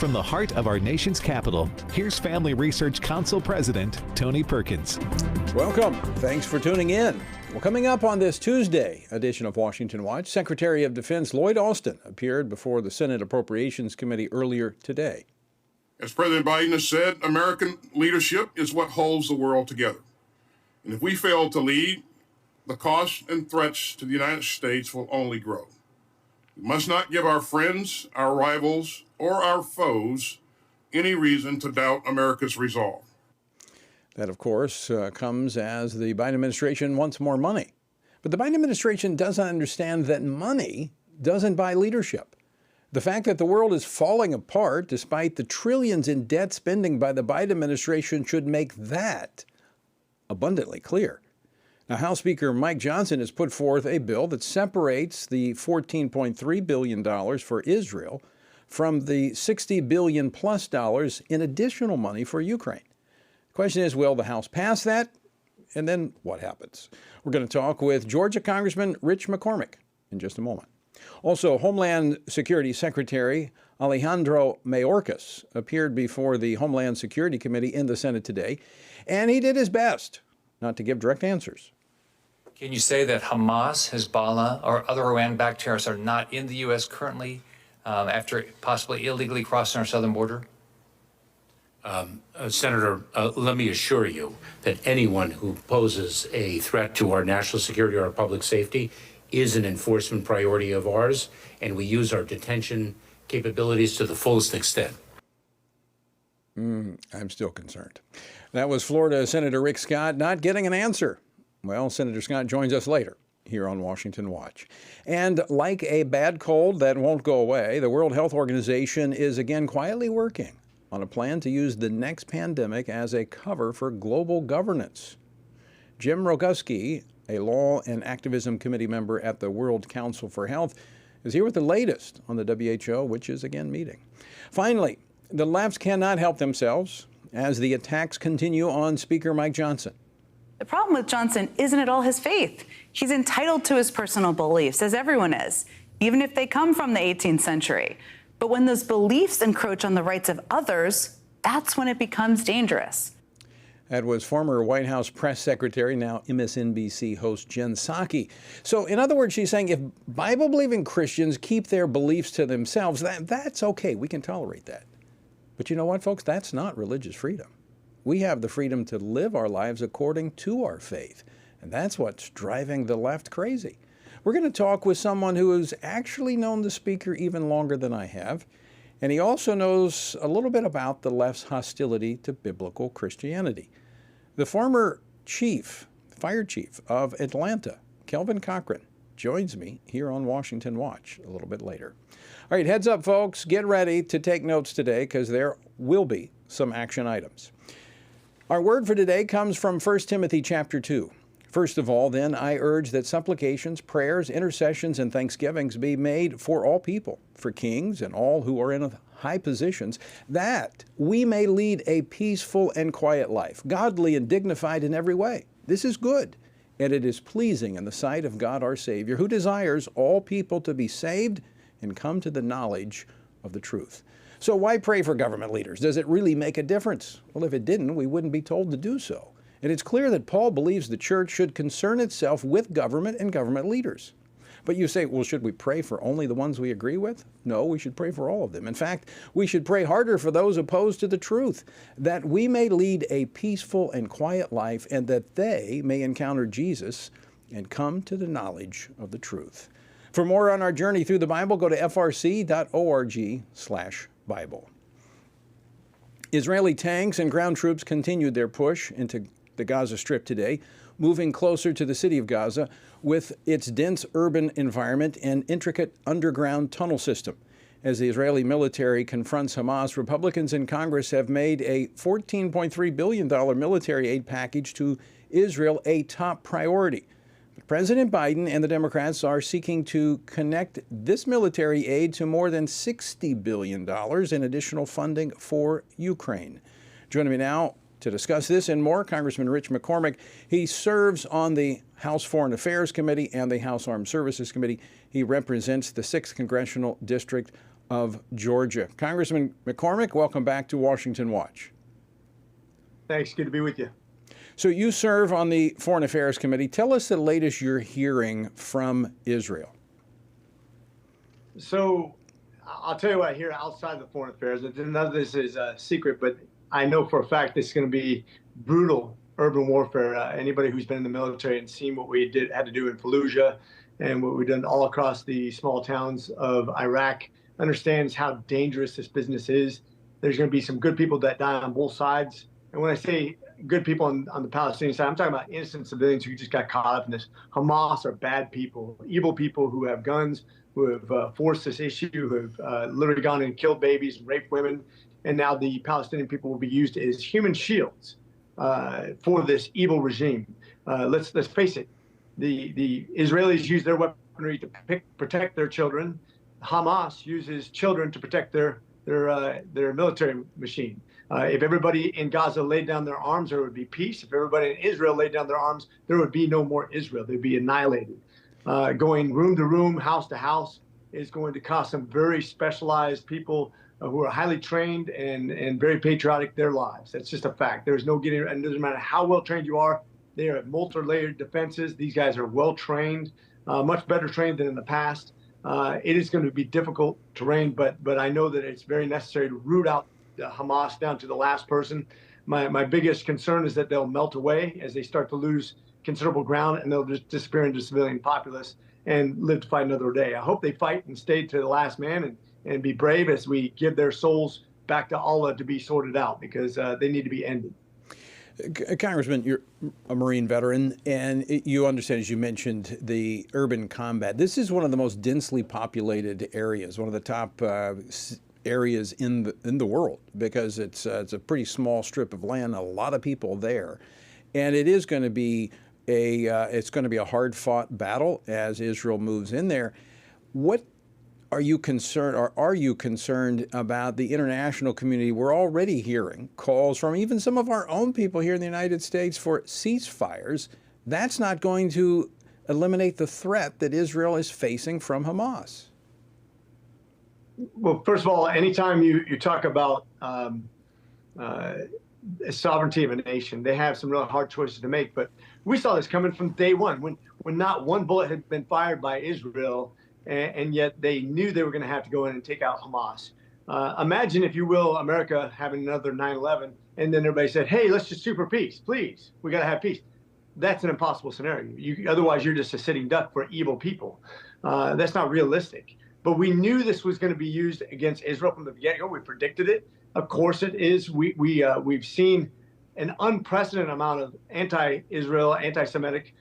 from the heart of our nation's capital, here's Family Research Council President Tony Perkins. Welcome. Thanks for tuning in. Well, coming up on this Tuesday edition of Washington Watch, Secretary of Defense Lloyd Austin appeared before the Senate Appropriations Committee earlier today. As President Biden has said, American leadership is what holds the world together. And if we fail to lead, the costs and threats to the United States will only grow. We must not give our friends, our rivals, or our foes any reason to doubt America's resolve. That, of course, comes as the Biden administration wants more money. But the Biden administration doesn't understand that money doesn't buy leadership. The fact that the world is falling apart despite the trillions in debt spending by the Biden administration should make that abundantly clear. Now, House Speaker Mike Johnson has put forth a bill that separates the $14.3 billion for Israel from the $60 billion plus in additional money for Ukraine. The question is, will the House pass that? And then what happens? We're going to talk with Georgia Congressman Rich McCormick in just a moment. Also, Homeland Security Secretary Alejandro Mayorkas appeared before the Homeland Security Committee in the Senate today, and he did his best not to give direct answers. Can you say that Hamas, Hezbollah, or other Iran-backed terrorists are not in the U.S. currently after possibly illegally crossing our southern border? Senator, let me assure you that anyone who poses a threat to our national security or our public safety is an enforcement priority of ours, and we use our detention capabilities to the fullest extent. I'm still concerned. That was Florida Senator Rick Scott not getting an answer. Well, Senator Scott joins us later here on Washington Watch. And like a bad cold that won't go away, the World Health Organization is again quietly working on a plan to use the next pandemic as a cover for global governance. Jim Roguski, a Law and Activism Committee member at the World Council for Health, is here with the latest on the WHO, which is again meeting. Finally, the left cannot help themselves as the attacks continue on Speaker Mike Johnson. The problem with Johnson isn't at all his faith. He's entitled to his personal beliefs, as everyone is, even if they come from the 18th century. But when those beliefs encroach on the rights of others, that's when it becomes dangerous. That was former White House press secretary, now MSNBC host Jen Psaki. So in other words, she's saying if Bible-believing Christians keep their beliefs to themselves, that's okay. We can tolerate that. But you know what, folks? That's not religious freedom. We have the freedom to live our lives according to our faith. And that's what's driving the left crazy. We're going to talk with someone who has actually known the speaker even longer than I have. And he also knows a little bit about the left's hostility to biblical Christianity. The former fire chief of Atlanta, Kelvin Cochran, joins me here on Washington Watch a little bit later. All right, heads up, folks. Get ready to take notes today because there will be some action items. Our word for today comes from 1 Timothy chapter 2. First of all, then, I urge that supplications, prayers, intercessions, and thanksgivings be made for all people, for kings and all who are in high positions, that we may lead a peaceful and quiet life, godly and dignified in every way. This is good, and it is pleasing in the sight of God our Savior, who desires all people to be saved and come to the knowledge of the truth. So why pray for government leaders? Does it really make a difference? Well, if it didn't, we wouldn't be told to do so. And it's clear that Paul believes the church should concern itself with government and government leaders. But you say, well, should we pray for only the ones we agree with? No, we should pray for all of them. In fact, we should pray harder for those opposed to the truth, that we may lead a peaceful and quiet life and that they may encounter Jesus and come to the knowledge of the truth. For more on our journey through the Bible, go to frc.org/Bible. Israeli tanks and ground troops continued their push into the Gaza Strip today, moving closer to the city of Gaza with its dense urban environment and intricate underground tunnel system. As the Israeli military confronts Hamas, Republicans in Congress have made a $14.3 billion military aid package to Israel a top priority. But President Biden and the Democrats are seeking to connect this military aid to more than $60 billion in additional funding for Ukraine. Joining me now to discuss this and more, Congressman Rich McCormick. He serves on the House Foreign Affairs Committee and the House Armed Services Committee. He represents the 6th Congressional District of Georgia. Congressman McCormick, welcome back to Washington Watch. Thanks. Good to be with you. So you serve on the Foreign Affairs Committee. Tell us the latest you're hearing from Israel. So I'll tell you what I hear outside the Foreign Affairs. None of this is a secret, but I know for a fact this is going to be brutal urban warfare. Anybody who's been in the military and seen what we had to do in Fallujah and what we've done all across the small towns of Iraq understands how dangerous this business is. There's going to be some good people that die on both sides. And when I say good people on the Palestinian side, I'm talking about innocent civilians who just got caught up in this. Hamas are bad people, evil people who have guns, who have forced this issue, who have literally gone and killed babies and raped women. And now the Palestinian people will be used as human shields for this evil regime. Let's face it, the Israelis use their weaponry to protect their children. Hamas uses children to protect their military machine. If everybody in Gaza laid down their arms, there would be peace. If everybody in Israel laid down their arms, there would be no more Israel. They'd be annihilated. Going room to room, house to house is going to cost some very specialized people who are highly trained and very patriotic their lives. That's just a fact. There's no getting, and it doesn't matter how well trained you are. They are multi-layered defenses. These guys are well trained, much better trained than in the past. It is going to be difficult terrain, but I know that it's very necessary to root out Hamas down to the last person. My biggest concern is that they'll melt away as they start to lose considerable ground, and they'll just disappear into civilian populace and live to fight another day. I hope they fight and stay to the last man and be brave as we give their souls back to Allah to be sorted out, because they need to be ended. Congressman, you're a Marine veteran, and you understand, as you mentioned, the urban combat. This is one of the most densely populated areas, one of the top areas in the world, because it's a pretty small strip of land, a lot of people there, and it is going to be a hard-fought battle as Israel moves in there. What are you concerned, or are you concerned about the international community? We're already hearing calls from even some of our own people here in the United States for ceasefires. That's not going to eliminate the threat that Israel is facing from Hamas. Well, first of all, anytime you talk about sovereignty of a nation, they have some really hard choices to make. But we saw this coming from day one, when not one bullet had been fired by Israel, and yet they knew they were going to have to go in and take out Hamas. Imagine, if you will, America having another 9/11, and then everybody said, hey, let's just sue for peace, please. We got to have peace. That's an impossible scenario. Otherwise, you're just a sitting duck for evil people. That's not realistic. But we knew this was going to be used against Israel from the beginning. We predicted it. Of course it is. We've seen an unprecedented amount of anti-Israel, anti-Semitic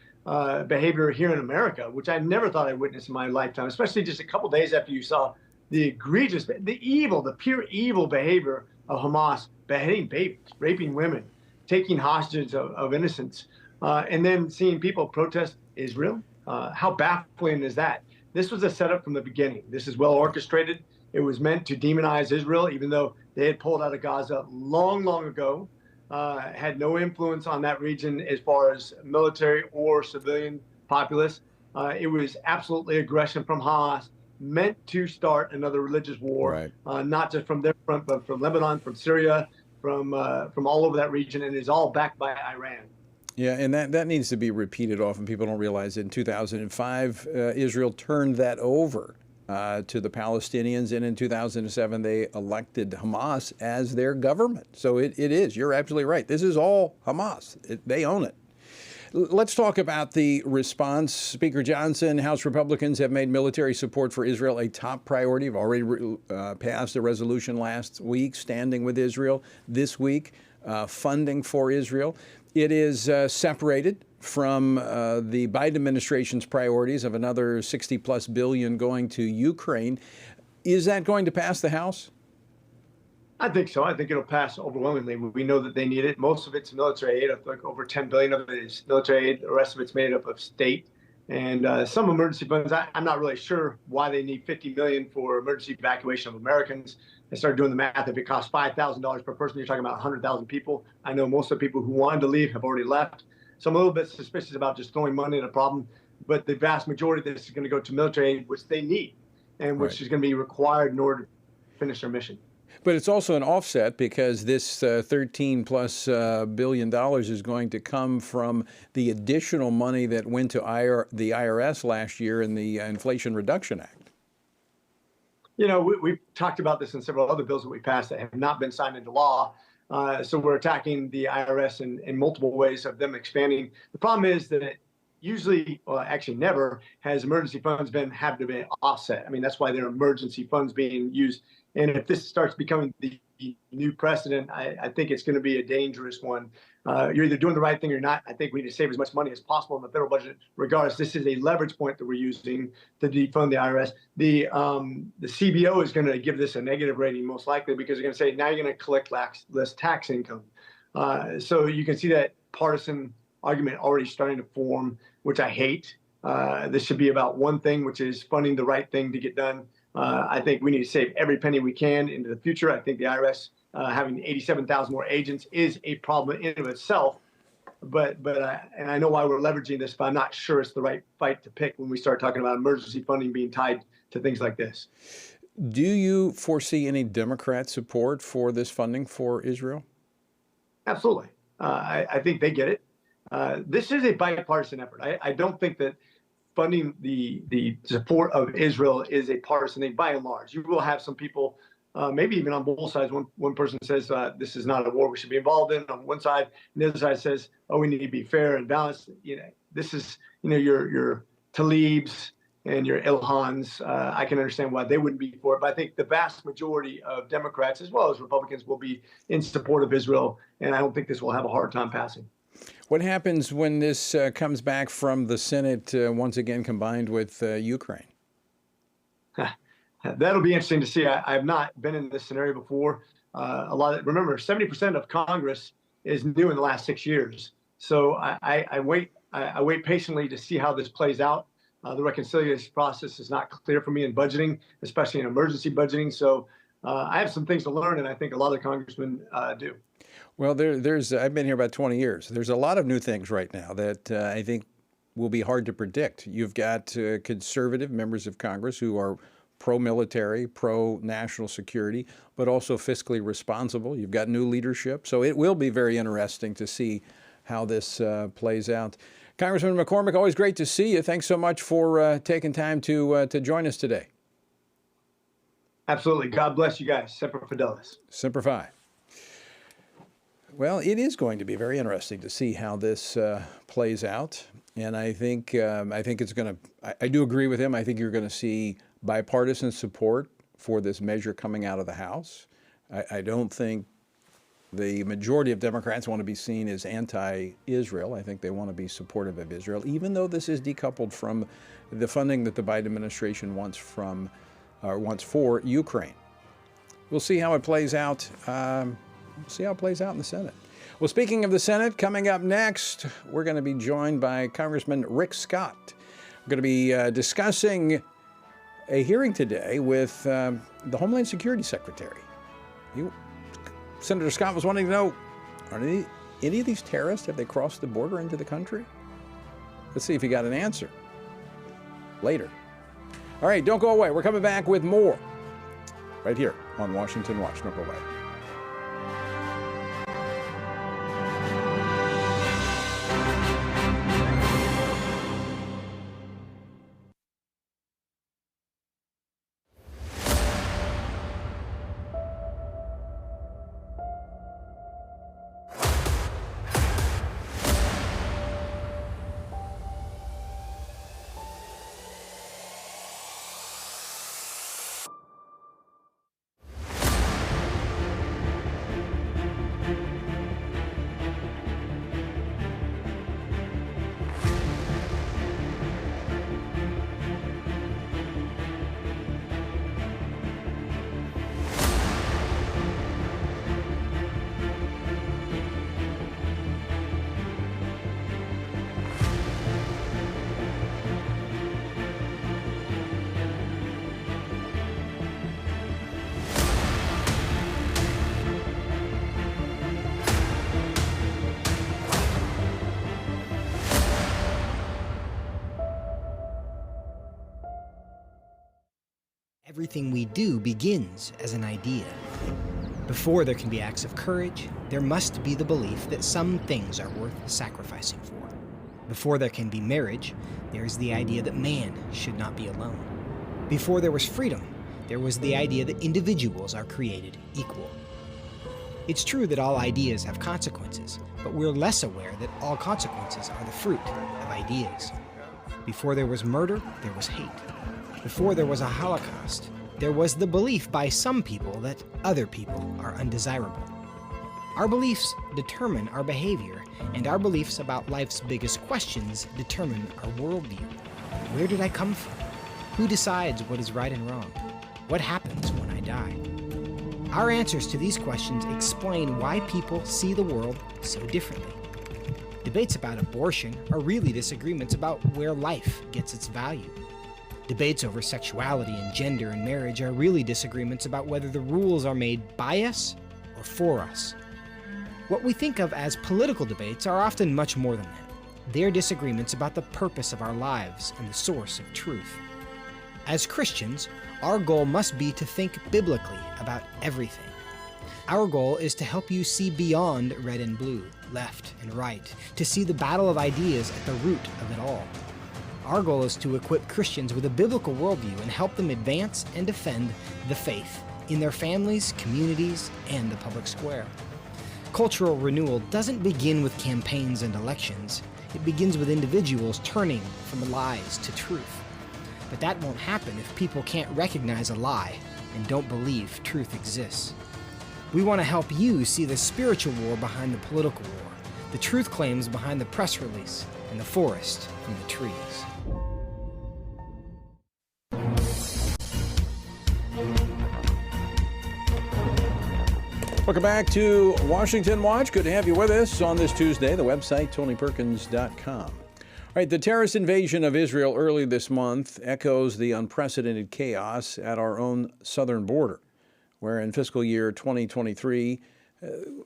behavior here in America, which I never thought I'd witness in my lifetime, especially just a couple days after you saw the egregious, the pure evil behavior of Hamas, beheading babies, raping women, taking hostages of innocents, and then seeing people protest Israel. How baffling is that? This was a setup from the beginning. This is well orchestrated. It was meant to demonize Israel, even though they had pulled out of Gaza long, long ago, had no influence on that region as far as military or civilian populace. It was absolutely aggression from Hamas, meant to start another religious war, right. Not just from their front, but from Lebanon, from Syria, from all over that region, and is all backed by Iran. Yeah, and that needs to be repeated often. People don't realize in 2005, Israel turned that over to the Palestinians, and in 2007, they elected Hamas as their government. So it is. You're absolutely right. This is all Hamas. They own it. Let's talk about the response. Speaker Johnson, House Republicans have made military support for Israel a top priority. Have already passed a resolution last week standing with Israel. This week, funding for Israel. It is separated from the Biden administration's priorities of another $60+ billion going to Ukraine. Is that going to pass the House? I think so. I think it'll pass overwhelmingly. We know that they need it. Most of it's military aid. I think over $10 billion of it is military aid. The rest of it's made up of state and some emergency funds. I'm not really sure why they need $50 million for emergency evacuation of Americans. I started doing the math. If it costs $5,000 per person, you're talking about 100,000 people. I know most of the people who wanted to leave have already left. So I'm a little bit suspicious about just throwing money at a problem. But the vast majority of this is going to go to military aid, which they need, and which is going to be required in order finish their mission. But it's also an offset because this 13 plus billion dollars is going to come from the additional money that went to the IRS last year in the Inflation Reduction Act. You know, we've talked about this in several other bills that we passed that have not been signed into law. So we're attacking the IRS in multiple ways of them expanding. The problem is that usually, well, actually never, has emergency funds had to be offset. I mean, that's why there are emergency funds being used. And if this starts becoming the new precedent, I think it's going to be a dangerous one. You're either doing the right thing or not. I think we need to save as much money as possible in the federal budget. Regardless, this is a leverage point that we're using to defund the IRS. The CBO is going to give this a negative rating most likely because they're going to say now you're going to collect less tax income. So you can see that partisan argument already starting to form, which I hate. This should be about one thing, which is funding the right thing to get done. I think we need to save every penny we can into the future. I think the IRS having 87,000 more agents is a problem in and of itself. But I know why we're leveraging this, but I'm not sure it's the right fight to pick when we start talking about emergency funding being tied to things like this. Do you foresee any Democrat support for this funding for Israel? Absolutely. I think they get it. This is a bipartisan effort. I don't think that funding the support of Israel is a partisan thing by and large. You will have some people, maybe even on both sides. One person says this is not a war we should be involved in on one side, and the other side says, oh, we need to be fair and balanced. You know, this is, you know, your Talibs and your Ilhans. I can understand why they wouldn't be for it, but I think the vast majority of Democrats as well as Republicans will be in support of Israel, and I don't think this will have a hard time passing. What happens when this comes back from the Senate once again combined with Ukraine? That'll be interesting to see. I have not been in this scenario before. Remember, 70% of Congress is new in the last 6 years. So I wait patiently to see how this plays out. The reconciliation process is not clear for me in budgeting, especially in emergency budgeting. So I have some things to learn, and I think a lot of the congressmen do. Well, I've been here about 20 years. There's a lot of new things right now that I think will be hard to predict. You've got conservative members of Congress who are pro-military, pro-national security, but also fiscally responsible. You've got new leadership. So it will be very interesting to see how this plays out. Congressman McCormick, always great to see you. Thanks so much for taking time to join us today. Absolutely. God bless you guys. Semper Fidelis. Semper Fi. Well, it is going to be very interesting to see how this plays out, and I think it's going to. I do agree with him. I think you're going to see bipartisan support for this measure coming out of the House. I don't think the majority of Democrats want to be seen as anti-Israel. I think they want to be supportive of Israel, even though this is decoupled from the funding that the Biden administration wants for Ukraine. We'll see how it plays out. See how it plays out in the Senate. Well, speaking of the Senate, coming up next, we're going to be joined by Congressman Rick Scott. We're going to be discussing a hearing today with the Homeland Security Secretary. Senator Scott was wanting to know, are any of these terrorists, have they crossed the border into the country? Let's see if he got an answer later. All right, don't go away. We're coming back with more right here on Washington Watch. Don't go away. Everything we do begins as an idea. Before there can be acts of courage, there must be the belief that some things are worth sacrificing for. Before there can be marriage, there is the idea that man should not be alone. Before there was freedom, there was the idea that individuals are created equal. It's true that all ideas have consequences, but we're less aware that all consequences are the fruit of ideas. Before there was murder, there was hate. Before there was a Holocaust, there was the belief by some people that other people are undesirable. Our beliefs determine our behavior, and our beliefs about life's biggest questions determine our worldview. Where did I come from? Who decides what is right and wrong? What happens when I die? Our answers to these questions explain why people see the world so differently. Debates about abortion are really disagreements about where life gets its value. Debates over sexuality and gender and marriage are really disagreements about whether the rules are made by us or for us. What we think of as political debates are often much more than that. They're disagreements about the purpose of our lives and the source of truth. As Christians, our goal must be to think biblically about everything. Our goal is to help you see beyond red and blue, left and right, to see the battle of ideas at the root of it all. Our goal is to equip Christians with a biblical worldview and help them advance and defend the faith in their families, communities, and the public square. Cultural renewal doesn't begin with campaigns and elections. It begins with individuals turning from lies to truth. But that won't happen if people can't recognize a lie and don't believe truth exists. We want to help you see the spiritual war behind the political war, the truth claims behind the press release, and the forest from the trees. Welcome back to Washington Watch. Good to have you with us on this Tuesday. The website, TonyPerkins.com. All right, the terrorist invasion of Israel early this month echoes the unprecedented chaos at our own southern border, where in fiscal year 2023,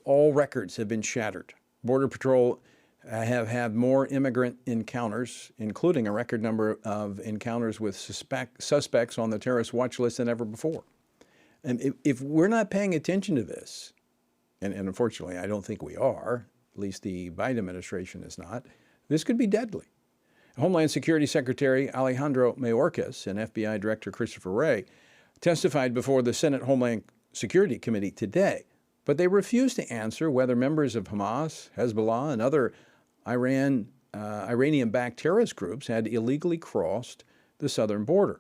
all records have been shattered. Border Patrol have had more immigrant encounters, including a record number of encounters with suspects on the terrorist watch list than ever before. And if we're not paying attention to this, and unfortunately I don't think we are, at least the Biden administration is not, this could be deadly. Homeland Security Secretary Alejandro Mayorkas and FBI Director Christopher Wray testified before the Senate Homeland Security Committee today, but they refused to answer whether members of Hamas, Hezbollah, and other Iranian-backed terrorist groups had illegally crossed the southern border.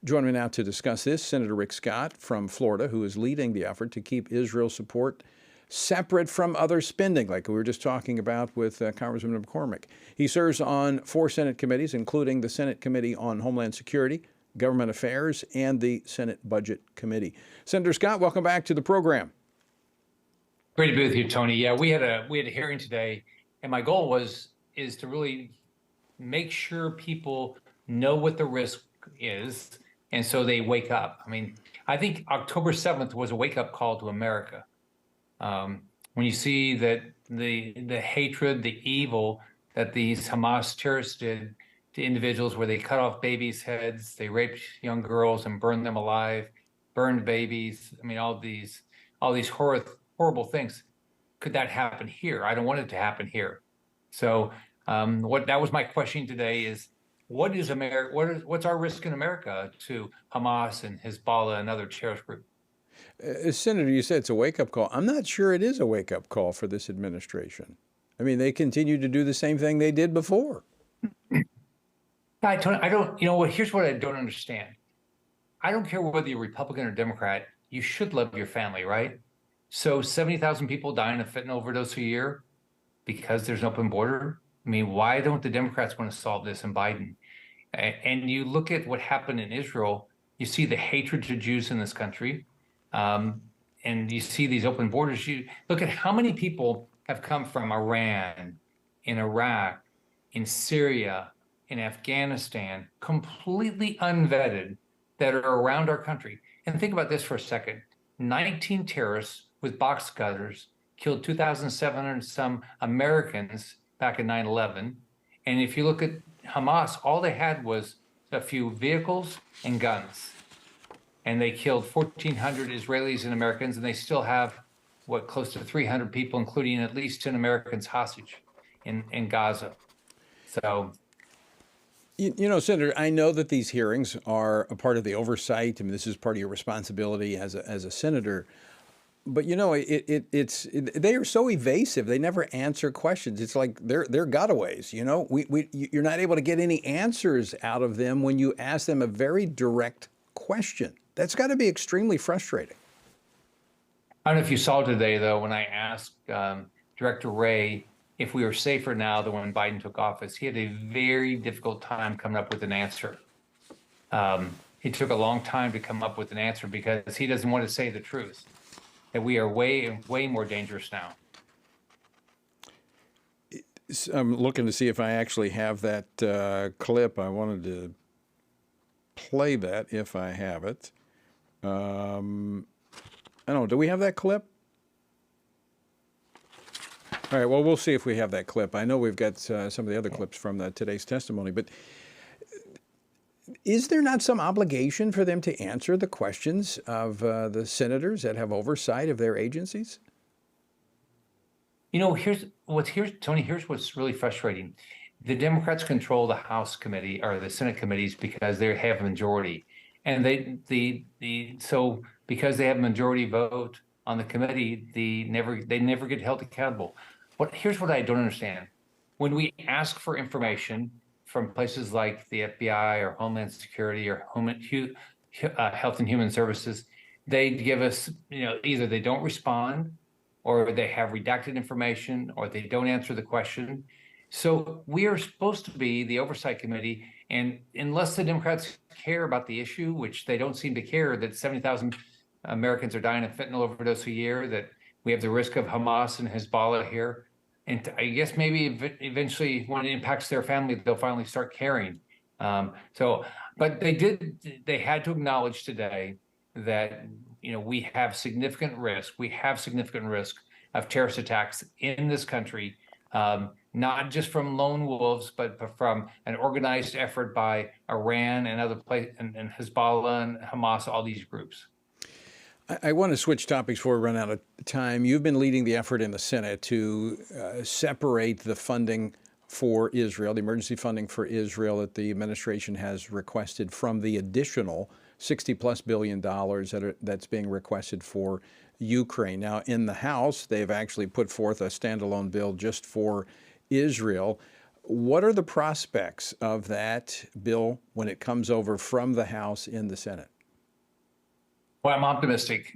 Joining me now to discuss this, Senator Rick Scott from Florida, who is leading the effort to keep Israel support separate from other spending, like we were just talking about with Congressman McCormick. He serves on 4 Senate committees, including the Senate Committee on Homeland Security, Government Affairs, and the Senate Budget Committee. Senator Scott, welcome back to the program. Great to be with you, Tony. Yeah, we had a hearing today, and my goal is to really make sure people know what the risk is, and so they wake up. I mean, I think October 7th was a wake-up call to America. When you see that the hatred, the evil that these Hamas terrorists did to individuals, where they cut off babies' heads, they raped young girls and burned them alive, burned babies. I mean, all these horrible things. Could that happen here? I don't want it to happen here. So that was my question today is, what is America? What's our risk in America to Hamas and Hezbollah and other terrorist groups? Senator, you said it's a wake-up call. I'm not sure it is a wake-up call for this administration. I mean, they continue to do the same thing they did before. I don't, here's what I don't understand. I don't care whether you're Republican or Democrat, you should love your family, right? So 70,000 people dying of fentanyl overdose a year because there's an open border. I mean, why don't the Democrats want to solve this in Biden? And you look at what happened in Israel, you see the hatred to Jews in this country, and you see these open borders. You look at how many people have come from Iran, in Iraq, in Syria, in Afghanistan, completely unvetted, that are around our country. And think about this for a second. 19 terrorists with box cutters killed 2,700 some Americans back in 9/11. And if you look at Hamas, all they had was a few vehicles and guns. and they killed 1,400 Israelis and Americans, and they still have, what, close to 300 people, including at least 10 Americans hostage in Gaza. So, You know, Senator, I know that these hearings are a part of the oversight. I mean, this is part of your responsibility as a senator. But you know, they are so evasive. They never answer questions. It's like they're gotaways. You know, you're not able to get any answers out of them when you ask them a very direct question. That's got to be extremely frustrating. I don't know if you saw today, though, when I asked Director Wray if we were safer now than when Biden took office, he had a very difficult time coming up with an answer. He took a long time to come up with an answer because he doesn't want to say the truth, that we are way more dangerous now. I'm looking to see if I actually have that clip. I wanted to play that if I have it. I don't know. Do we have that clip? All right. Well, we'll see if we have that clip. I know we've got some of the other clips from today's testimony, but is there not some obligation for them to answer the questions of the senators that have oversight of their agencies? You know, Tony, here's what's really frustrating. The Democrats control the House committee or the Senate committees because they have a majority. And so because they have a majority vote on the committee, they never get held accountable. Here's what I don't understand. When we ask for information from places like the FBI or Homeland Security or Health and Human Services, they give us, either they don't respond, or they have redacted information, or they don't answer the question. So we are supposed to be the Oversight Committee, and unless the Democrats care about the issue, which they don't seem to care, that 70,000 Americans are dying of fentanyl overdose a year, that we have the risk of Hamas and Hezbollah here, and I guess maybe eventually when it impacts their family, they'll finally start caring. But they had to acknowledge today that we have significant risk. We have significant risk of terrorist attacks in this country, not just from lone wolves, but from an organized effort by Iran and other places, and Hezbollah and Hamas, all these groups. I want to switch topics before we run out of time. You've been leading the effort in the Senate to separate the funding for Israel, the emergency funding for Israel that the administration has requested from the additional $60+ billion that's being requested for Ukraine. Now, in the House, they've actually put forth a standalone bill just for Israel. What are the prospects of that bill when it comes over from the House in the Senate? Well, I'm optimistic.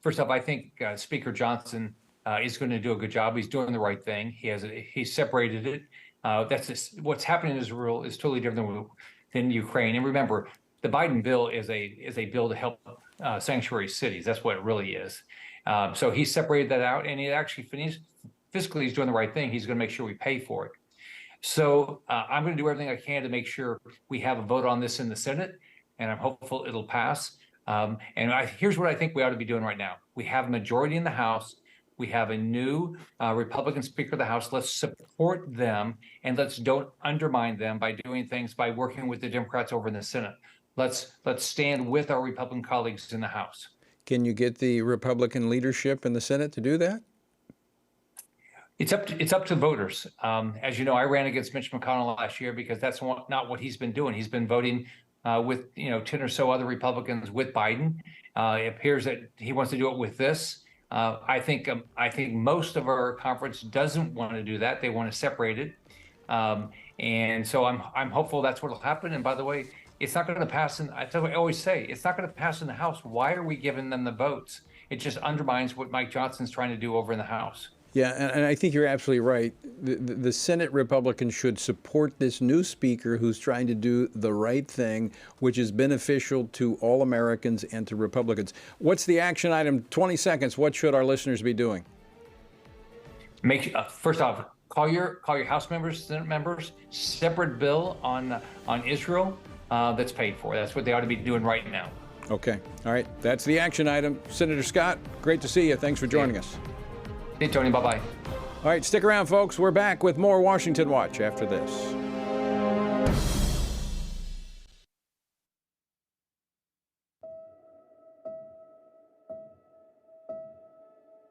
First off, I think Speaker Johnson is going to do a good job. He's doing the right thing. He's separated it. What's happening in Israel is totally different than Ukraine. And remember, the Biden bill is a bill to help sanctuary cities. That's what it really is. So he separated that out, and he actually fiscally he's doing the right thing. He's going to make sure we pay for it. So I'm going to do everything I can to make sure we have a vote on this in the Senate, and I'm hopeful it'll pass. Here's what I think we ought to be doing right now. We have a majority in the House. We have a new Republican Speaker of the House. Let's support them, and don't undermine them by doing things, by working with the Democrats over in the Senate. Let's stand with our Republican colleagues in the House. Can you get the Republican leadership in the Senate to do that? It's up to voters. As you know, I ran against Mitch McConnell last year because that's not what he's been doing. He's been voting with 10 or so other Republicans with Biden. It appears that he wants to do it with this. I think most of our conference doesn't want to do that. They want to separate it, and so I'm hopeful that's what will happen. And by the way, it's not going to pass. I always say it's not going to pass in the House. Why are we giving them the votes? It just undermines what Mike Johnson's trying to do over in the House. Yeah, and I think you're absolutely right. The Senate Republicans should support this new speaker who's trying to do the right thing, which is beneficial to all Americans and to Republicans. What's the action item? 20 seconds. What should our listeners be doing? First off, call your House members, Senate members. Separate bill on Israel that's paid for. That's what they ought to be doing right now. Okay. All right. That's the action item. Senator Scott, great to see you. Thanks for joining us. Hey, Tony. Bye-bye. All right, stick around, folks. We're back with more Washington Watch after this.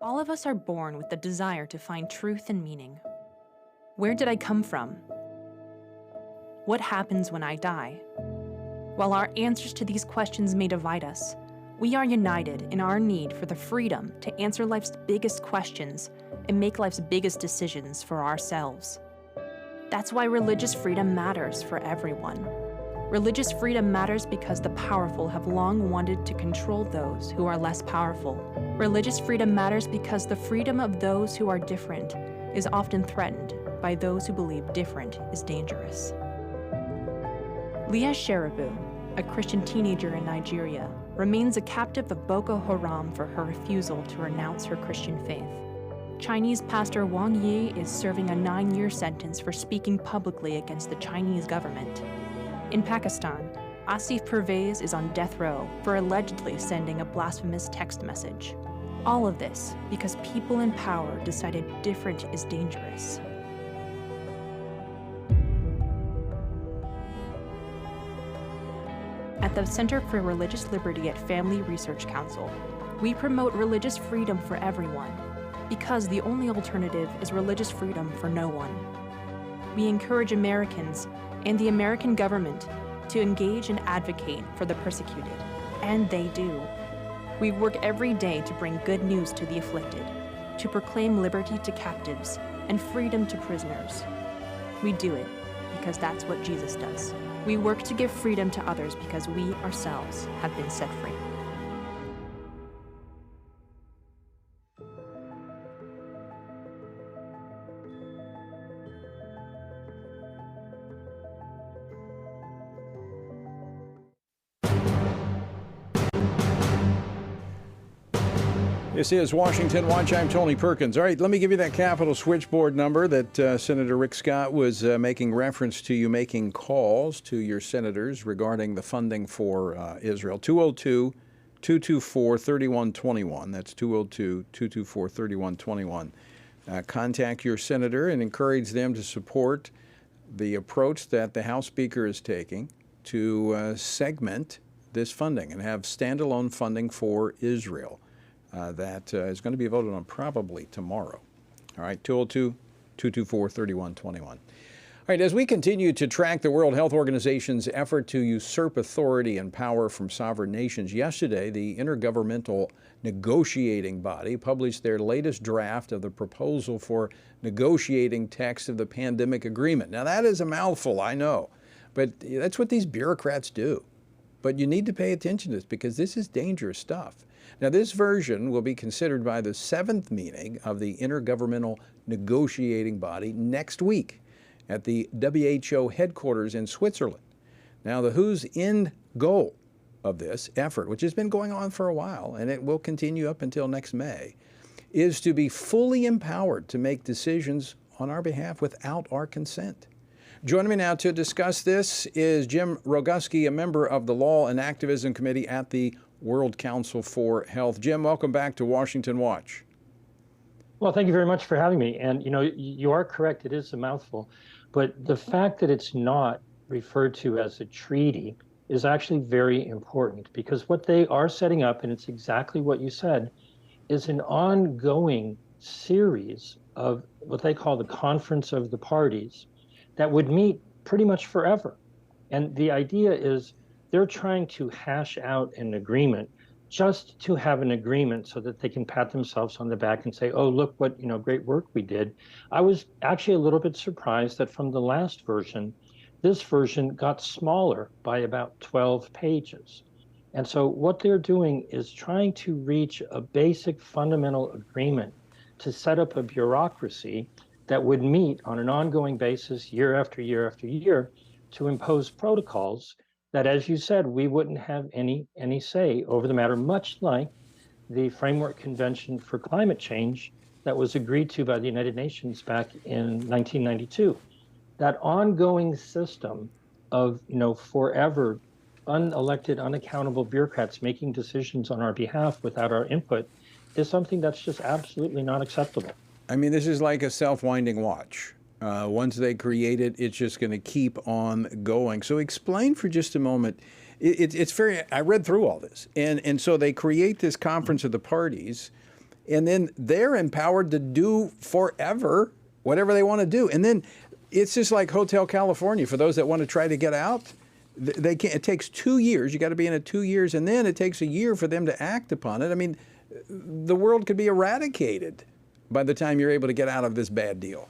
All of us are born with the desire to find truth and meaning. Where did I come from? What happens when I die? While our answers to these questions may divide us, we are united in our need for the freedom to answer life's biggest questions and make life's biggest decisions for ourselves. That's why religious freedom matters for everyone. Religious freedom matters because the powerful have long wanted to control those who are less powerful. Religious freedom matters because the freedom of those who are different is often threatened by those who believe different is dangerous. Leah Sheribu, a Christian teenager in Nigeria, remains a captive of Boko Haram for her refusal to renounce her Christian faith. Chinese pastor Wang Yi is serving a 9-year sentence for speaking publicly against the Chinese government. In Pakistan, Asif Pervez is on death row for allegedly sending a blasphemous text message. All of this because people in power decided different is dangerous. At the Center for Religious Liberty at Family Research Council, we promote religious freedom for everyone because the only alternative is religious freedom for no one. We encourage Americans and the American government to engage and advocate for the persecuted, and they do. We work every day to bring good news to the afflicted, to proclaim liberty to captives and freedom to prisoners. We do it because that's what Jesus does. We work to give freedom to others because we ourselves have been set free. This is Washington Watch. I'm Tony Perkins. All right, let me give you that Capitol switchboard number that Senator Rick Scott was making reference to, you making calls to your senators regarding the funding for Israel. 202-224-3121. That's 202-224-3121. Contact your senator and encourage them to support the approach that the House Speaker is taking to segment this funding and have standalone funding for Israel. That is going to be voted on probably tomorrow. All right, 202-224-3121. All right, as we continue to track the World Health Organization's effort to usurp authority and power from sovereign nations, yesterday the Intergovernmental Negotiating Body published their latest draft of the proposal for negotiating text of the pandemic agreement. Now that is a mouthful, I know, but that's what these bureaucrats do. But you need to pay attention to this because this is dangerous stuff. Now, this version will be considered by the 7th meeting of the Intergovernmental Negotiating Body next week at the WHO headquarters in Switzerland. Now, the WHO's end goal of this effort, which has been going on for a while, and it will continue up until next May, is to be fully empowered to make decisions on our behalf without our consent. Joining me now to discuss this is Jim Roguski, a member of the Law and Activism Committee at the World Council for Health. Jim, welcome back to Washington Watch. Well, thank you very much for having me. And, you are correct. It is a mouthful. But the fact that it's not referred to as a treaty is actually very important because what they are setting up, and it's exactly what you said, is an ongoing series of what they call the Conference of the Parties that would meet pretty much forever. And the idea is they're trying to hash out an agreement just to have an agreement so that they can pat themselves on the back and say, oh, look what, great work we did. I was actually a little bit surprised that from the last version, this version got smaller by about 12 pages. And so what they're doing is trying to reach a basic fundamental agreement to set up a bureaucracy that would meet on an ongoing basis year after year after year to impose protocols that, as you said, we wouldn't have any say over the matter, much like the Framework Convention for Climate Change that was agreed to by the United Nations back in 1992. That ongoing system of, forever unelected, unaccountable bureaucrats making decisions on our behalf without our input is something that's just absolutely not acceptable. I mean, this is like a self-winding watch. Once they create it, it's just going to keep on going. So explain for just a moment. It's very, I read through all this. And so they create this Conference of the Parties, and then they're empowered to do forever whatever they want to do. And then it's just like Hotel California for those that want to try to get out. They can't. It takes 2 years. You got to be in it 2 years, and then it takes a year for them to act upon it. I mean, the world could be eradicated by the time you're able to get out of this bad deal.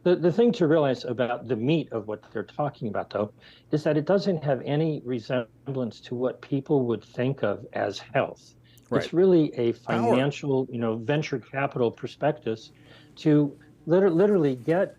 The thing to realize about the meat of what they're talking about, though, is that it doesn't have any resemblance to what people would think of as health. Right. It's really a financial, venture capital prospectus to literally get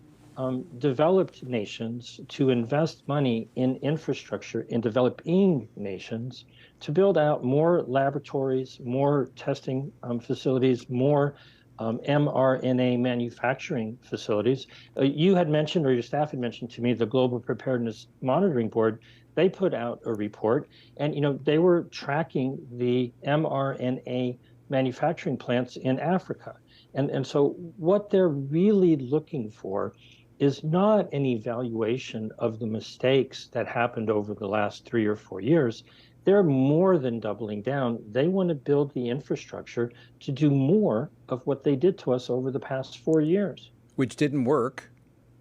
developed nations to invest money in infrastructure in developing nations to build out more laboratories, more testing facilities, more mRNA manufacturing facilities. You had mentioned, or your staff had mentioned to me, the Global Preparedness Monitoring Board. They put out a report, and they were tracking the mRNA manufacturing plants in Africa. And so what they're really looking for is not an evaluation of the mistakes that happened over the last 3 or 4 years. They're more than doubling down. They want to build the infrastructure to do more of what they did to us over the past 4 years. Which didn't work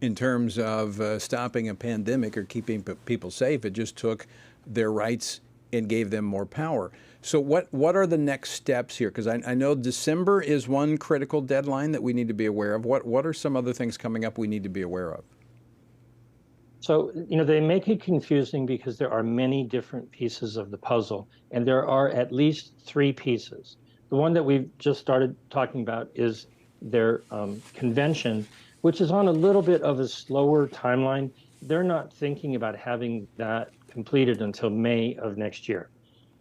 in terms of stopping a pandemic or keeping people safe. It just took their rights and gave them more power. So what are the next steps here? Because I know December is one critical deadline that we need to be aware of. What are some other things coming up we need to be aware of? So, they make it confusing because there are many different pieces of the puzzle, and there are at least 3 pieces. The one that we've just started talking about is their convention, which is on a little bit of a slower timeline. They're not thinking about having that completed until May of next year.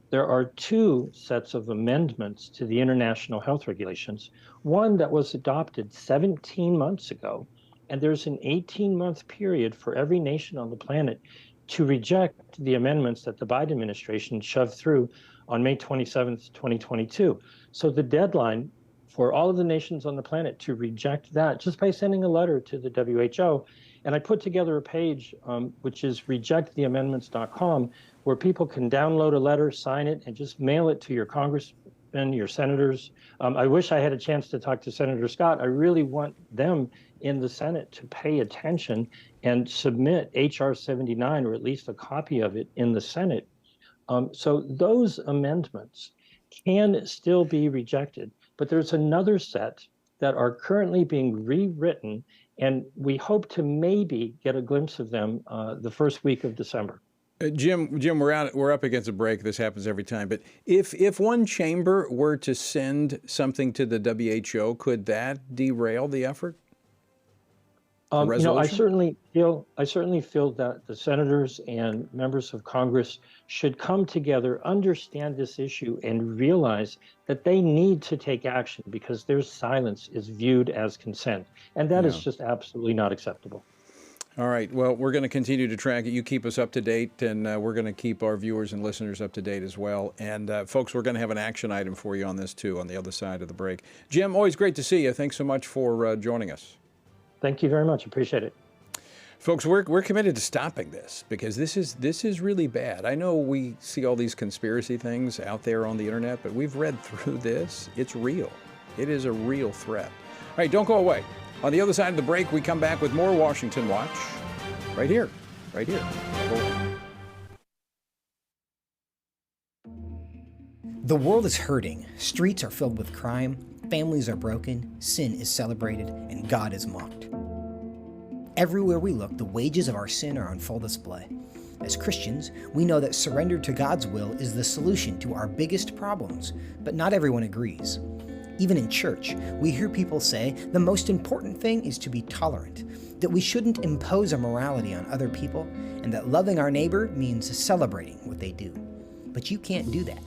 There are 2 sets of amendments to the international health regulations, one that was adopted 17 months ago, and there's an 18-month period for every nation on the planet to reject the amendments that the Biden administration shoved through on May 27th, 2022. So the deadline for all of the nations on the planet to reject that just by sending a letter to the WHO. And I put together a page, which is rejecttheamendments.com, where people can download a letter, sign it, and just mail it to your congressmen, your senators. I wish I had a chance to talk to Senator Scott. I really want them in the Senate to pay attention and submit H.R. 79, or at least a copy of it, in the Senate. So those amendments can still be rejected, but there's another set that are currently being rewritten, and we hope to maybe get a glimpse of them the first week of December. Jim, we're up against a break. This happens every time. But if one chamber were to send something to the WHO, could that derail the effort? I certainly feel that the senators and members of Congress should come together, understand this issue, and realize that they need to take action because their silence is viewed as consent. And that is just absolutely not acceptable. All right. Well, we're going to continue to track it. You keep us up to date, and we're going to keep our viewers and listeners up to date as well. And folks, we're going to have an action item for you on this, too, on the other side of the break. Jim, always great to see you. Thanks so much for joining us. Thank you very much. Appreciate it. Folks, we're committed to stopping this because this is really bad. I know we see all these conspiracy things out there on the internet, but we've read through this. It's real. It is a real threat. All right, don't go away. On the other side of the break, we come back with more Washington Watch right here. The world is hurting. Streets are filled with crime. Families are broken. Sin is celebrated, and God is mocked. Everywhere we look, the wages of our sin are on full display. As Christians, we know that surrender to God's will is the solution to our biggest problems, but not everyone agrees. Even in church, we hear people say the most important thing is to be tolerant, that we shouldn't impose our morality on other people, and that loving our neighbor means celebrating what they do. But you can't do that.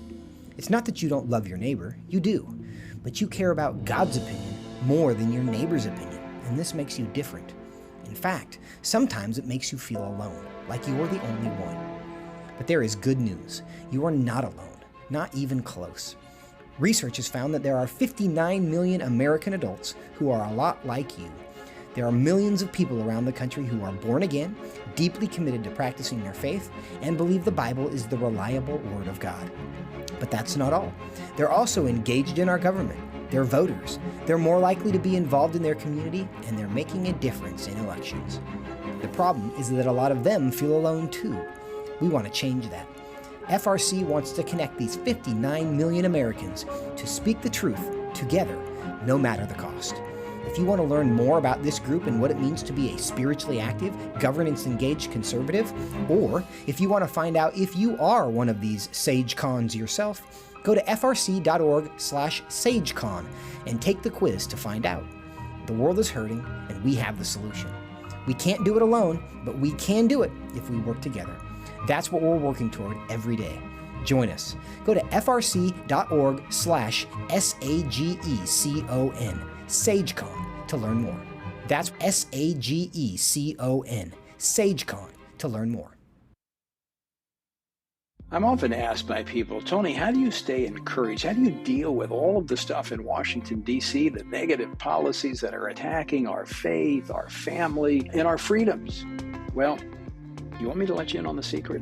It's not that you don't love your neighbor, you do, but you care about God's opinion more than your neighbor's opinion, and this makes you different. In fact, sometimes it makes you feel alone, like you're the only one. But there is good news. You are not alone, not even close. Research has found that there are 59 million American adults who are a lot like you. There are millions of people around the country who are born again, deeply committed to practicing their faith, and believe the Bible is the reliable Word of God. But that's not all. They're also engaged in our government. They're voters. They're more likely to be involved in their community, and they're making a difference in elections. The problem is that a lot of them feel alone too. We want to change that. FRC wants to connect these 59 million Americans to speak the truth together, no matter the cost. If you want to learn more about this group and what it means to be a spiritually active, governance-engaged conservative, or if you want to find out if you are one of these sage cons yourself, go to frc.org/sagecon and take the quiz to find out. The world is hurting, and we have the solution. We can't do it alone, but we can do it if we work together. That's what we're working toward every day. Join us. Go to frc.org/sagecon, SageCon, to learn more. That's SAGECON, SageCon, to learn more. I'm often asked by people, Tony, how do you stay encouraged? How do you deal with all of the stuff in Washington, D.C., the negative policies that are attacking our faith, our family, and our freedoms? Well, you want me to let you in on the secret?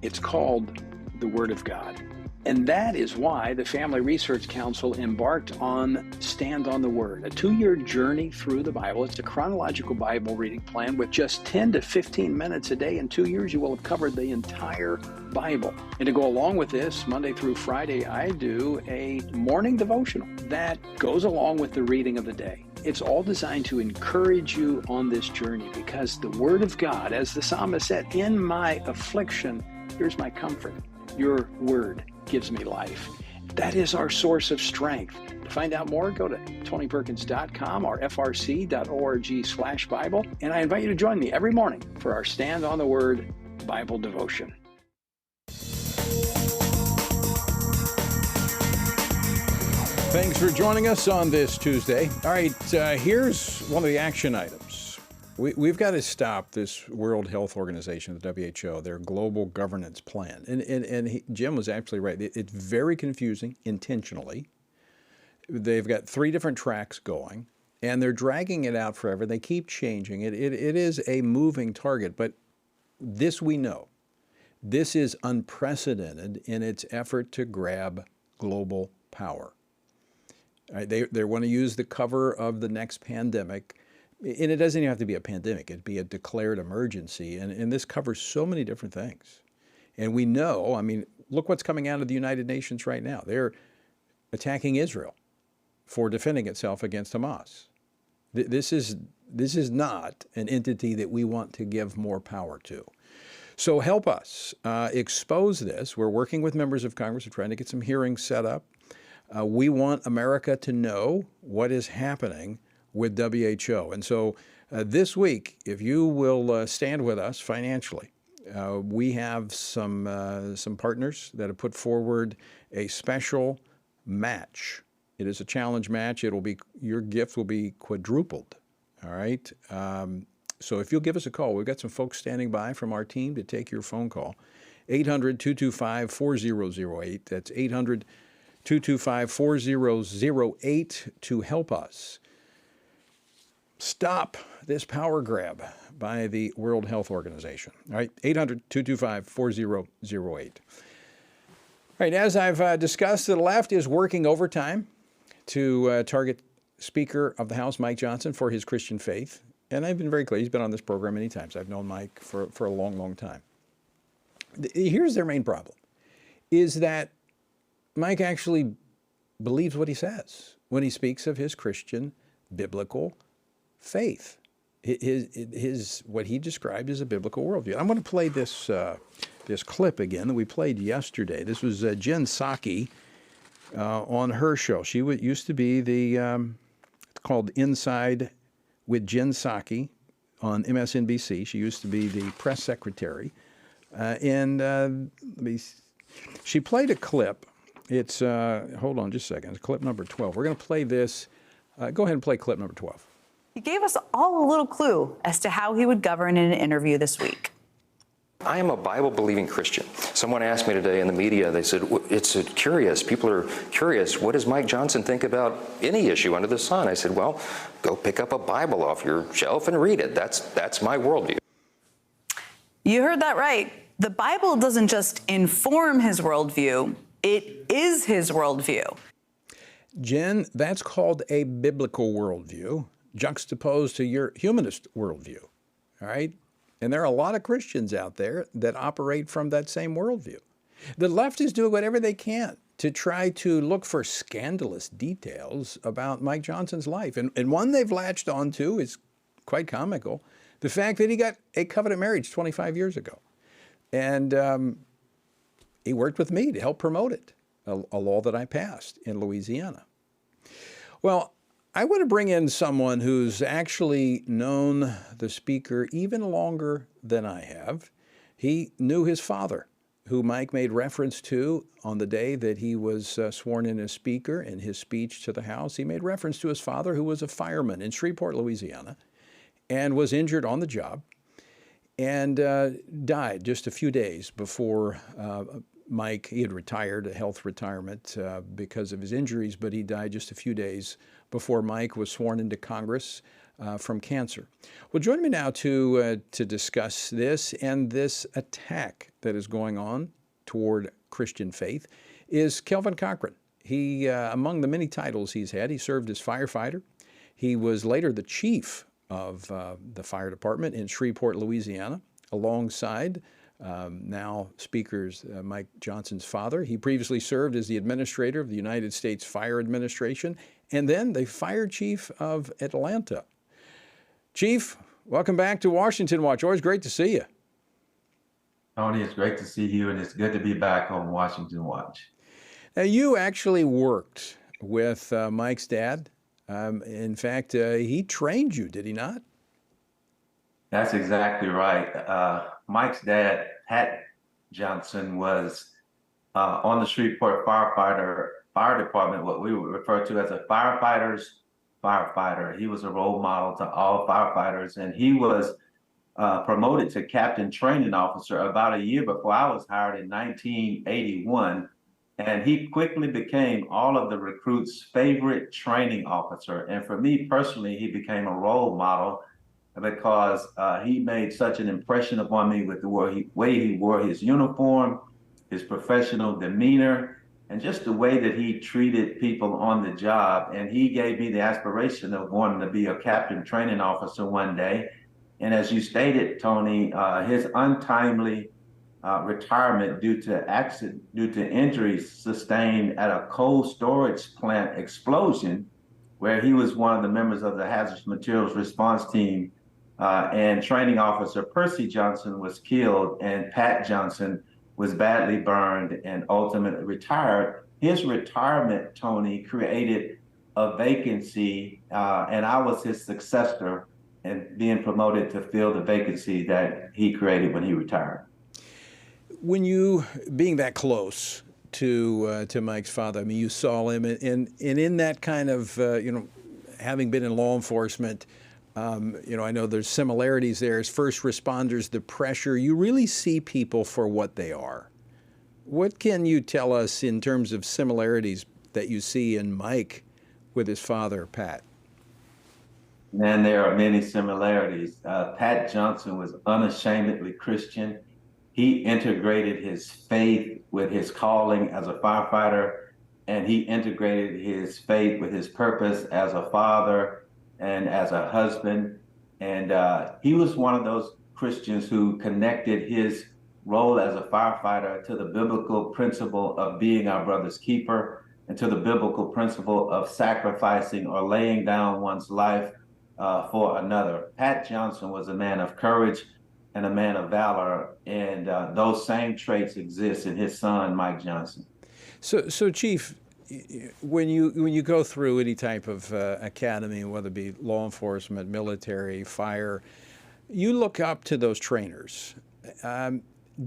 It's called the Word of God. And that is why the Family Research Council embarked on Stand on the Word, a 2-year journey through the Bible. It's a chronological Bible reading plan with just 10 to 15 minutes a day. In 2 years, you will have covered the entire Bible. And to go along with this, Monday through Friday, I do a morning devotional that goes along with the reading of the day. It's all designed to encourage you on this journey because the Word of God, as the psalmist said, in my affliction, here's my comfort. Your Word gives me life. That is our source of strength. To find out more, go to tonyperkins.com or frc.org/Bible. And I invite you to join me every morning for our Stand on the Word Bible devotion. Thanks for joining us on this Tuesday. All right, here's one of the action items. We've got to stop this World Health Organization, the WHO, their global governance plan. And Jim was actually right. It's very confusing intentionally. They've got 3 different tracks going, and they're dragging it out forever. They keep changing it. It is a moving target, but this we know. This is unprecedented in its effort to grab global power. Right, they want to use the cover of the next pandemic. And it doesn't even have to be a pandemic. It'd be a declared emergency. And this covers so many different things. And we know, I mean, look what's coming out of the United Nations right now. They're attacking Israel for defending itself against Hamas. This is not an entity that we want to give more power to. So help us expose this. We're working with members of Congress. We're trying to get some hearings set up. We want America to know what is happening with WHO. And so this week, if you will stand with us financially, we have some partners that have put forward a special match. It is a challenge match. Your gift will be quadrupled. All right. So if you'll give us a call, we've got some folks standing by from our team to take your phone call. 800-225-4008. That's 800-225-4008 to help us stop this power grab by the World Health Organization. All right, 800-225-4008. All right, as I've discussed, the left is working overtime to target Speaker of the House Mike Johnson for his Christian faith. And I've been very clear. He's been on this program many times. I've known Mike for a long, long time. Here's their main problem, is that Mike actually believes what he says when he speaks of his Christian biblical faith, his what he described as a biblical worldview. I'm going to play this clip again that we played yesterday. This was Jen Psaki on her show. She used to be it's called Inside with Jen Psaki on MSNBC. She used to be the press secretary, she played a clip. It's hold on just a second. It's clip number 12. We're going to play this. Go ahead and play clip number 12. He gave us all a little clue as to how he would govern in an interview this week. I am a Bible-believing Christian. Someone asked me today in the media, they said, it's curious, people are curious, what does Mike Johnson think about any issue under the sun? I said, well, go pick up a Bible off your shelf and read it. That's my worldview. You heard that right. The Bible doesn't just inform his worldview, It is his worldview. Jen, that's called a biblical worldview juxtaposed to your humanist worldview. All right? And there are a lot of Christians out there that operate from that same worldview. The left is doing whatever they can to try to look for scandalous details about Mike Johnson's life. And one they've latched onto is quite comical, the fact that he got a covenant marriage 25 years ago. And he worked with me to help promote it, a law that I passed in Louisiana. Well, I want to bring in someone who's actually known the speaker even longer than I have. He knew his father, who Mike made reference to on the day that he was sworn in as speaker in his speech to the House. He made reference to his father, who was a fireman in Shreveport, Louisiana, and was injured on the job and died just a few days before Mike. He had retired, a health retirement because of his injuries, but he died just a few days before Mike was sworn into Congress from cancer. Well, join me now to discuss this and this attack that is going on toward Christian faith is Kelvin Cochran. He, among the many titles he's had, he served as firefighter. He was later the chief of the fire department in Shreveport, Louisiana, alongside now Speaker's Mike Johnson's father. He previously served as the administrator of the United States Fire Administration and then the fire chief of Atlanta. Chief, welcome back to Washington Watch. Always great to see you. Tony, it's great to see you, and it's good to be back on Washington Watch. Now, you actually worked with Mike's dad. In fact, he trained you, did he not? That's exactly right. Mike's dad, Pat Johnson, was on the Shreveport Fire Department, what we would refer to as a firefighter's firefighter. He was a role model to all firefighters, and he was promoted to captain training officer about a year before I was hired in 1981. And he quickly became all of the recruits' favorite training officer. And for me personally, he became a role model because he made such an impression upon me with the way he wore his uniform, his professional demeanor, and just the way that he treated people on the job. And he gave me the aspiration of wanting to be a captain training officer one day. And as you stated, Tony, his untimely retirement due to injuries sustained at a cold storage plant explosion, where he was one of the members of the hazardous materials response team, and training officer Percy Johnson was killed, and Pat Johnson was badly burned and ultimately retired. His retirement, Tony, created a vacancy, and I was his successor and being promoted to fill the vacancy that he created when he retired. When you, being that close to Mike's father, I mean, you saw him, and in that kind of, having been in law enforcement, I know there's similarities there. As first responders, the pressure, you really see people for what they are. What can you tell us in terms of similarities that you see in Mike with his father, Pat? Man, there are many similarities. Pat Johnson was unashamedly Christian. He integrated his faith with his calling as a firefighter, and he integrated his faith with his purpose as a father and as a husband. And he was one of those Christians who connected his role as a firefighter to the biblical principle of being our brother's keeper and to the biblical principle of sacrificing or laying down one's life for another. Pat Johnson was a man of courage and a man of valor, and those same traits exist in his son, Mike Johnson. So Chief, when you go through any type of academy, whether it be law enforcement, military, fire, you look up to those trainers.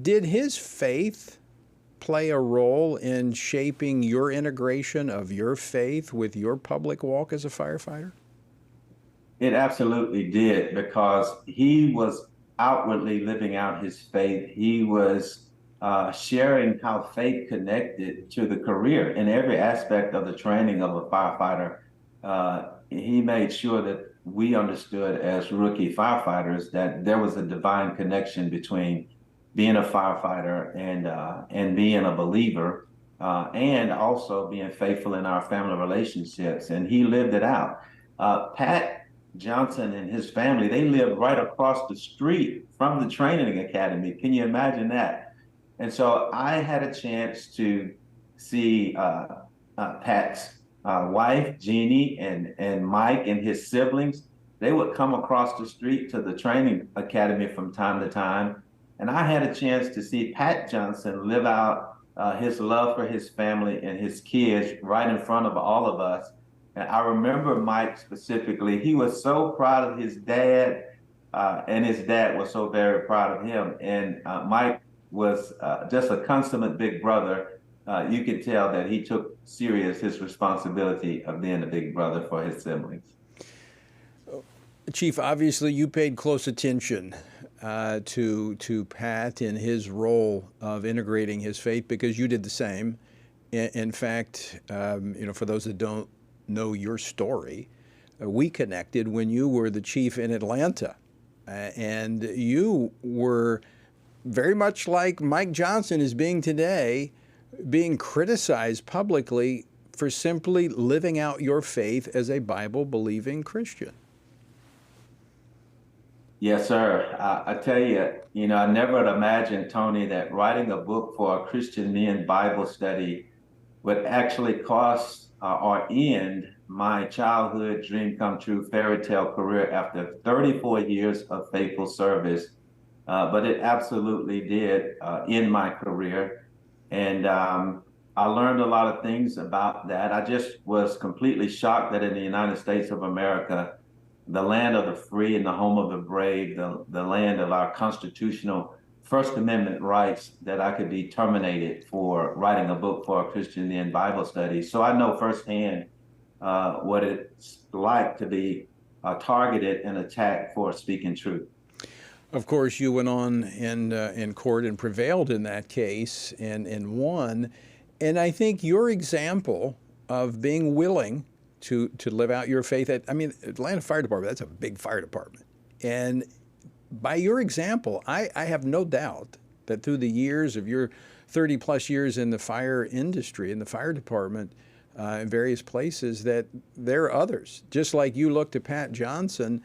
Did his faith play a role in shaping your integration of your faith with your public walk as a firefighter? It absolutely did, because he was outwardly living out his faith. He was sharing how faith connected to the career in every aspect of the training of a firefighter. He made sure that we understood as rookie firefighters that there was a divine connection between being a firefighter and being a believer. and also being faithful in our family relationships. And he lived it out. Pat Johnson and his family, they lived right across the street from the training academy. Can you imagine that? And so I had a chance to see Pat's wife, Jeannie, and Mike and his siblings. They would come across the street to the training academy from time to time. And I had a chance to see Pat Johnson live out his love for his family and his kids right in front of all of us. And I remember Mike specifically, he was so proud of his dad, and his dad was so very proud of him. And Mike was just a consummate big brother. You could tell that he took serious his responsibility of being a big brother for his siblings. Chief, obviously you paid close attention to Pat in his role of integrating his faith, because you did the same. In fact, for those that don't know your story, we connected when you were the chief in Atlanta, and you were very much like Mike Johnson is being today, being criticized publicly for simply living out your faith as a Bible-believing Christian. Yes, sir. I tell you, I never would imagine, Tony, that writing a book for a Christian men Bible study would actually cost or end my childhood dream come true fairy tale career after 34 years of faithful service. But it absolutely did end my career. And I learned a lot of things about that. I just was completely shocked that in the United States of America, the land of the free and the home of the brave, the land of our constitutional First Amendment rights, that I could be terminated for writing a book for a Christian men Bible study. So I know firsthand what it's like to be targeted and attacked for speaking truth. Of course, you went on in court and prevailed in that case and won. And I think your example of being willing to live out your faith Atlanta Fire Department, that's a big fire department. And by your example, I have no doubt that through the years of your 30 plus years in the fire industry, in the fire department, in various places, that there are others, just like you looked to Pat Johnson,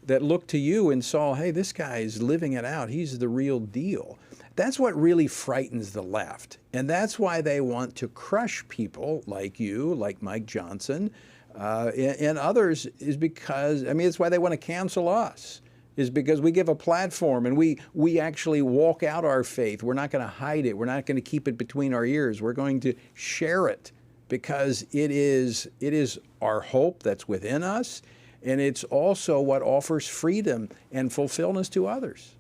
that looked to you and saw, hey, this guy is living it out. He's the real deal. That's what really frightens the left. And that's why they want to crush people like you, like Mike Johnson, and others, is because, it's why they want to cancel us, is because we give a platform and we actually walk out our faith. We're not going to hide it. We're not going to keep it between our ears. We're going to share it, because it is our hope that's within us. And it's also what offers freedom and fulfillment to others.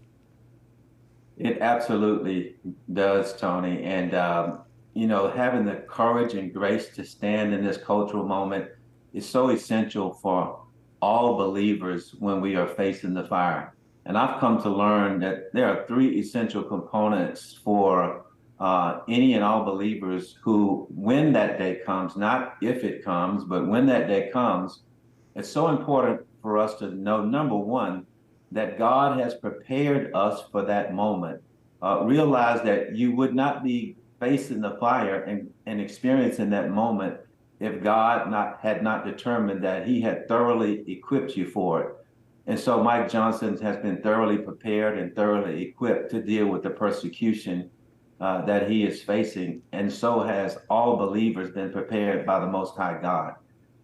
It absolutely does, Tony. And, having the courage and grace to stand in this cultural moment is so essential for all believers when we are facing the fire. And I've come to learn that there are three essential components for any and all believers who, when that day comes, not if it comes, but when that day comes, it's so important for us to know, number one, that God has prepared us for that moment. Realize that you would not be facing the fire and experiencing that moment if God had not determined that he had thoroughly equipped you for it. And so Mike Johnson has been thoroughly prepared and thoroughly equipped to deal with the persecution that he is facing. And so has all believers been prepared by the Most High God.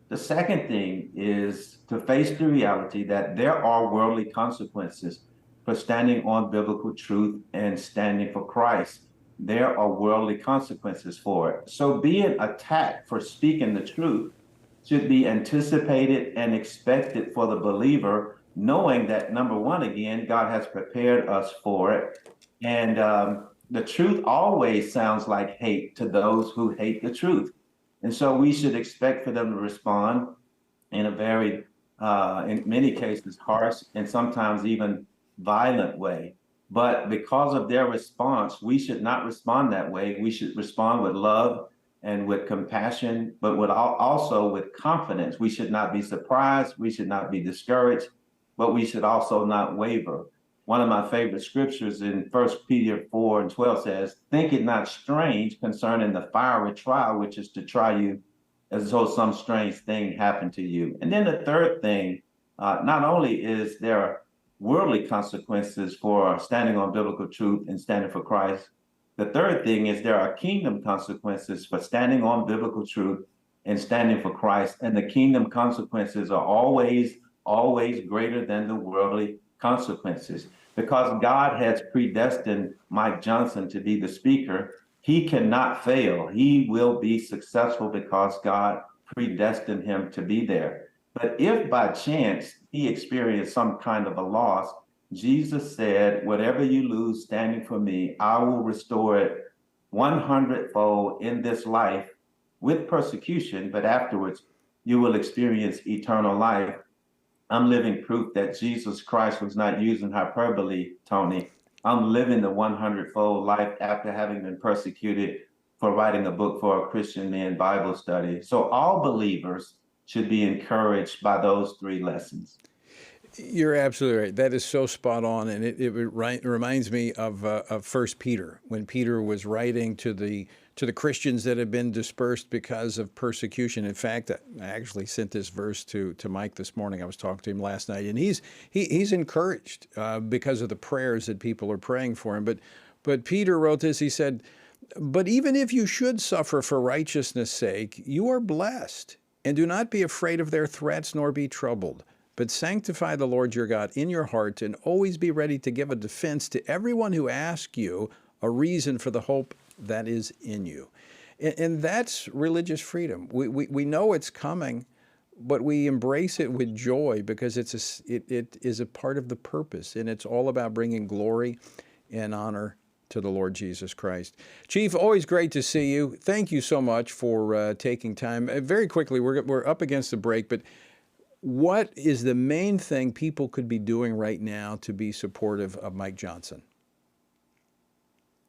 The second thing is to face the reality that there are worldly consequences for standing on biblical truth and standing for Christ. There are worldly consequences for it. So being attacked for speaking the truth should be anticipated and expected for the believer, knowing that, number one, again, God has prepared us for it. And the truth always sounds like hate to those who hate the truth. And so we should expect for them to respond in a very, in many cases, harsh and sometimes even violent way. But because of their response, we should not respond that way. We should respond with love and with compassion, but also with confidence. We should not be surprised. We should not be discouraged, but we should also not waver. one of my favorite scriptures in 1 Peter 4:12 says, "Think it not strange concerning the fiery trial, which is to try you as though some strange thing happened to you." And then the third thing, not only is there worldly consequences for standing on biblical truth and standing for Christ, the third thing is there are kingdom consequences for standing on biblical truth and standing for Christ. And the kingdom consequences are always greater than the worldly consequences. Because God has predestined Mike Johnson to be the speaker, he cannot fail. He will be successful because God predestined him to be there. But if by chance he experienced some kind of a loss, Jesus said, "Whatever you lose standing for me, I will restore it 100-fold in this life with persecution, but afterwards you will experience eternal life." I'm living proof that Jesus Christ was not using hyperbole, Tony. I'm living the 100-fold life after having been persecuted for writing a book for a Christian men Bible study. So all believers should be encouraged by those three lessons. You're absolutely right. That is so spot on, and it reminds me of 1 Peter, when Peter was writing to the Christians that had been dispersed because of persecution. In fact, I actually sent this verse to Mike this morning. I was talking to him last night, and he's encouraged because of the prayers that people are praying for him. But Peter wrote this. He said, "But even if you should suffer for righteousness' sake, you are blessed, and do not be afraid of their threats, nor be troubled. But sanctify the Lord your God in your heart, and always be ready to give a defense to everyone who asks you a reason for the hope that is in you." And that's religious freedom. We know it's coming, but we embrace it with joy because it is a part of the purpose, and it's all about bringing glory and honor to the Lord Jesus Christ. Chief, always great to see you. Thank you so much for taking time. Very quickly, we're up against the break, but what is the main thing people could be doing right now to be supportive of Mike Johnson?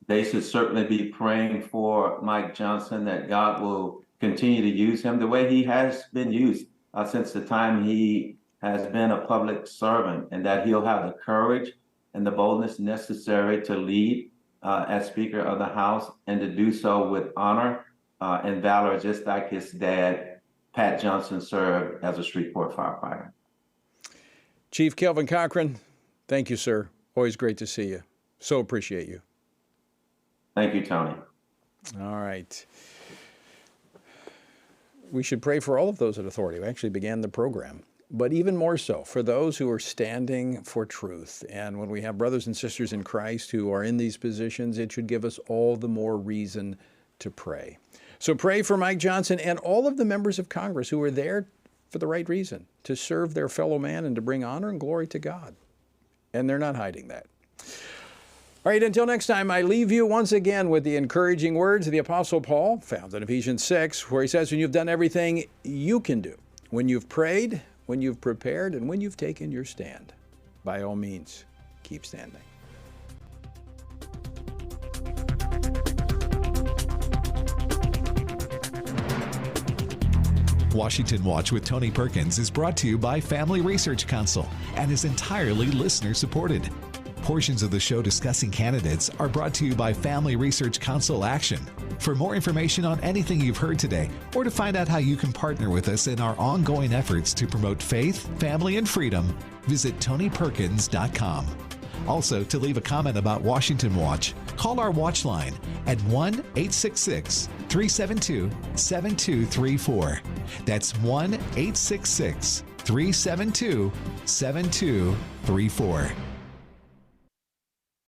They should certainly be praying for Mike Johnson, that God will continue to use him the way he has been used since the time he has been a public servant, and that he'll have the courage and the boldness necessary to lead as Speaker of the House, and to do so with honor and valor, just like his dad, Pat Johnson, served as a Shreveport firefighter. Chief Kelvin Cochran, thank you, sir. Always great to see you. So appreciate you. Thank you, Tony. All right. We should pray for all of those in authority. We actually began the program, but even more so for those who are standing for truth. And when we have brothers and sisters in Christ who are in these positions, it should give us all the more reason to pray. So pray for Mike Johnson and all of the members of Congress who are there for the right reason, to serve their fellow man and to bring honor and glory to God. And they're not hiding that. All right, until next time, I leave you once again with the encouraging words of the Apostle Paul, found in Ephesians 6, where he says, when you've done everything you can do, when you've prayed, when you've prepared, and when you've taken your stand, by all means, keep standing. Washington Watch with Tony Perkins is brought to you by Family Research Council and is entirely listener-supported. Portions of the show discussing candidates are brought to you by Family Research Council Action. For more information on anything you've heard today, or to find out how you can partner with us in our ongoing efforts to promote faith, family, and freedom, visit TonyPerkins.com. Also, to leave a comment about Washington Watch, call our watch line at 1-866-372-7234. That's 1-866-372-7234.